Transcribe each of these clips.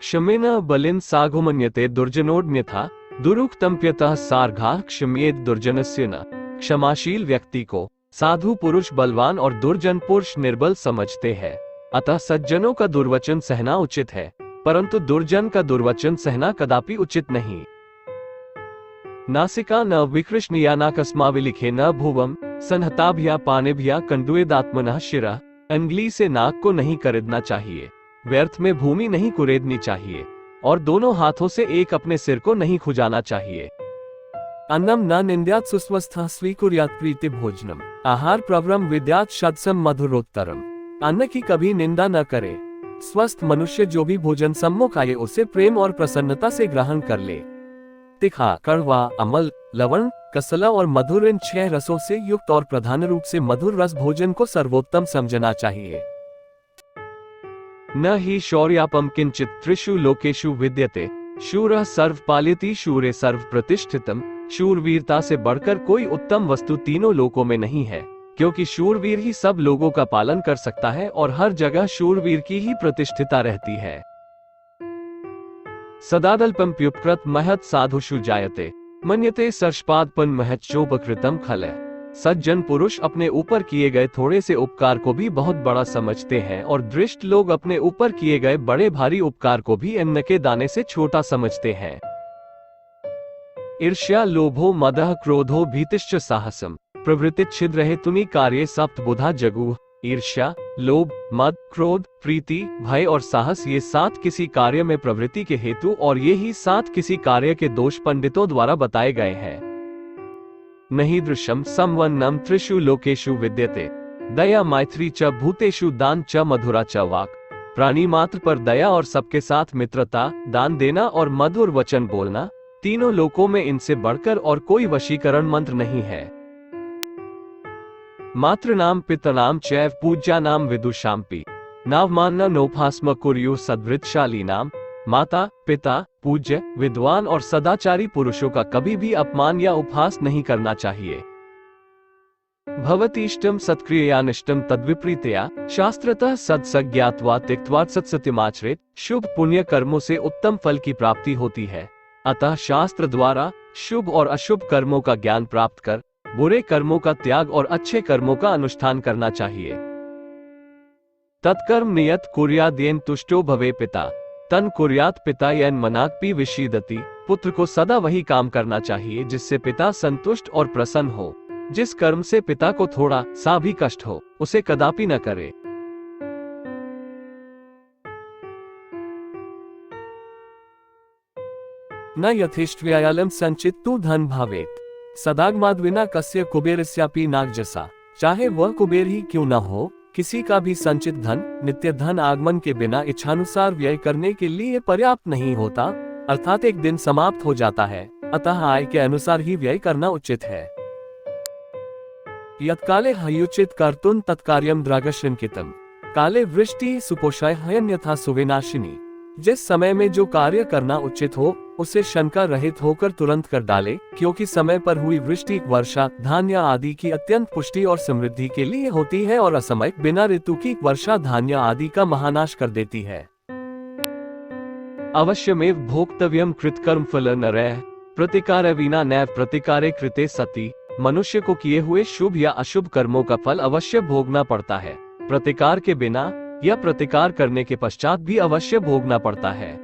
क्षमेन बलिन साघुमन्यते दुर्जनोन्यथा दुरुक्तम्प्यतः सार्घा क्षम्येत दुर्जनस्य न। क्षमाशील व्यक्ति को साधु पुरुष बलवान और दुर्जन पुरुष निर्बल समझते हैं। अतः सज्जनों का दुर्वचन सहना उचित है, परंतु दुर्जन का दुर्वचन सहना कदापि उचित नहीं। नासिका न विकृष्णया नाकस्माविलिखे न भुवम संहताभ्या पानेभ्या कंडुएदात्मनः शिरः। अंगुली से नाक को नहीं करेदना चाहिए, व्यर्थ में भूमि नहीं कुरेदनी चाहिए, और दोनों हाथों से एक अपने सिर को नहीं खुजाना चाहिए। अन्नम न निंद्यात् सुस्वस्थः स्वीकुर्यात् प्रीति भोजनम। आहार प्रवरम विद्यात् शतसम मधुरोत्तरम। अन्न की कभी निंदा न करे। स्वस्थ मनुष्य जो भी भोजन सम्मुख आए उसे प्रेम और प्रसन्नता से ग्रहण कर ले। तीखा, कड़वा, अम्ल, लवण, कसला और मधुर इन 6 रसों से युक्त और प्रधान रूप से मधुर रस भोजन को सर्वोत्तम समझना चाहिए। न ही शौर्यापम किंचित त्रिषु लोकेषु विद्यते शूरः सर्वपालयति शूरे सर्व प्रतिष्ठितम। शूरवीरता से बढ़कर कोई उत्तम वस्तु तीनों लोकों में नहीं है, क्योंकि शूरवीर ही सब लोगों का पालन कर सकता है और हर जगह शूरवीर की ही प्रतिष्ठिता रहती है। सदादल्पम्प्युपकृत महत् साधुषु जायते मन्यते सर्षपादपन महच्चोपकृतम खलः। सज्जन पुरुष अपने ऊपर किए गए थोड़े से उपकार को भी बहुत बड़ा समझते हैं, और दृष्ट लोग अपने ऊपर किए गए बड़े भारी उपकार को भी अन्न के दाने से छोटा समझते हैं। ईर्ष्या लोभो मदः क्रोधो भीतिश्च साहसम प्रवृत्ति छिद्र हेतुनि कार्ये सप्त बुधा जगुः। ईर्ष्या, लोभ, मद, क्रोध, प्रीति, भय और साहस ये 7 किसी कार्य में प्रवृत्ति के हेतु और ये ही 7 किसी कार्य के दोष पंडितों द्वारा बताए गए हैं। नहीं दृश्यम समवन्नम त्रिषु लोकेषु विद्यते दया मैत्री च भूतेषु दान च मधुरा च वाक्। प्राणी मात्र पर दया और सबके साथ मित्रता, दान देना और मधुर वचन बोलना, तीनों लोकों में इनसे बढ़कर और कोई वशीकरण मंत्र नहीं है। मातृ नाम पिता नाम चैव पूज्या नाम विदुषाम्पि नावमानना नोपास्म कुर्यु सद्वृत्तशाली नाम। माता, पिता, पूज्य, विद्वान और सदाचारी पुरुषों का कभी भी अपमान या उपहास नहीं करना चाहिए। भवतीष्टम सत्क्रियानिष्टम तद्विपरीतया शास्त्रतः सत्सज्ञात्वा त्यक्त्वा सत्सत्यमाचरेत्। शुभ पुण्य कर्मों से उत्तम फल की प्राप्ति होती है, अतः शास्त्र द्वारा शुभ और अशुभ कर्मों का ज्ञान प्राप्त कर बुरे कर्मों का त्याग और अच्छे कर्मों का अनुष्ठान करना चाहिए। तत्कर्म नियत कुर्याद् येन तुष्टो भवे पिता तन कुर्यात् पिता येन मनाक्पि विषीदति। पुत्र को सदा वही काम करना चाहिए जिससे पिता संतुष्ट और प्रसन्न हो। जिस कर्म से पिता को थोड़ा सा भी कष्ट हो उसे कदापि न करे। न यथेष्टव्यायालम संचित तु धन भावेत सदागमाद विना कस्य कुबेरस्यापि नागजसा। चाहे वह कुबेर ही क्यों न हो, किसी का भी संचित धन नित्य धन आगमन के बिना इच्छानुसार व्यय करने के लिए पर्याप्त नहीं होता, अर्थात एक दिन समाप्त हो जाता है। अतः आय के अनुसार ही व्यय करना उचित है। यत्काले हयुचित कर्तुं तत्कार्यं द्रागशंकितम् काले वृष्टि सुपोषाय हयन्यथा सुविनाशिनी। जिस समय में जो कार्य करना उचित हो उसे शंका रहित होकर तुरंत कर डाले, क्योंकि समय पर हुई वृष्टि वर्षा धान्य आदि की अत्यंत पुष्टि और समृद्धि के लिए होती है, और असमय बिना ऋतु की वर्षा धान्य आदि का महानाश कर देती है। अवश्यमेव भोक्तव्यम कृतकर्म फल नरः प्रतिकार विना नैव प्रतिकारे कृते सति। मनुष्य को किए हुए शुभ या अशुभ कर्मों का फल अवश्य भोगना पड़ता है, प्रतिकार के बिना या प्रतिकार करने के पश्चात भी अवश्य भोगना पड़ता है।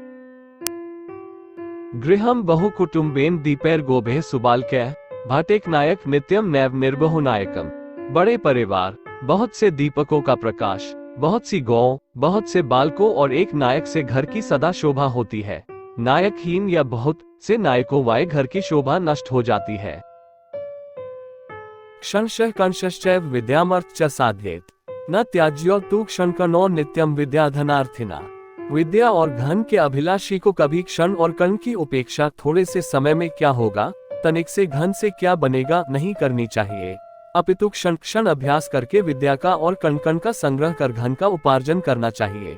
गृहम बहु कुटुम्बेन दीपैर गोभे सुबालकैः भाटेक नायक नित्यम नैव निर्बहु नायकम। बड़े परिवार, बहुत से दीपकों का प्रकाश, बहुत सी गौ, बहुत से बालकों और एक नायक से घर की सदा शोभा होती है। नायकहीन या बहुत से नायकों वाले घर की शोभा नष्ट हो जाती है। क्षणशः कंशश्चैव विद्यामर्थ च साध्येत न त्याज्यो तु क्षणकणो नित्यम विद्याधनार्थिना। विद्या और धन के अभिलाषी को कभी क्षण और कण की उपेक्षा थोड़े से समय में क्या होगा, तनिक से घन से क्या बनेगा नहीं करनी चाहिए, अपितु क्षण क्षण अभ्यास करके विद्या का और कण कण का संग्रह कर धन का उपार्जन करना चाहिए।